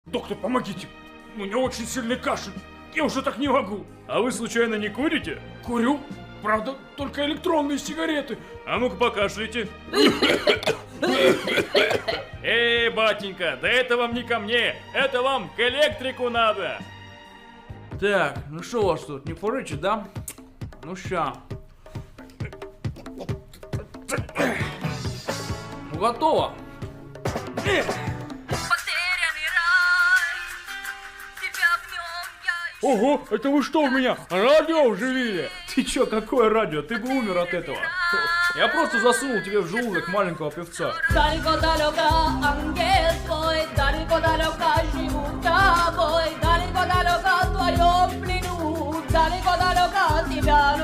Доктор, помогите. У меня очень сильный кашель. Я уже так не могу. А вы случайно не курите? Курю. Правда, только электронные сигареты. А ну-ка покашляйте. Эй, батенька, да это вам не ко мне, это вам к электрику надо. Так, ну что у вас тут, не курите, да? Ну ща. Ну готово. Потерянный рай, тебя в нем я ищу. Ого, это вы что, у меня радио вживили? Ты чё, какое радио? Ты бы умер от этого. Я просто засунул тебе в желудок маленького певца. Далеко-далеко ангел твой, далеко-далеко живу-то бой, далеко-далеко в твоем плену, далеко-далеко тебя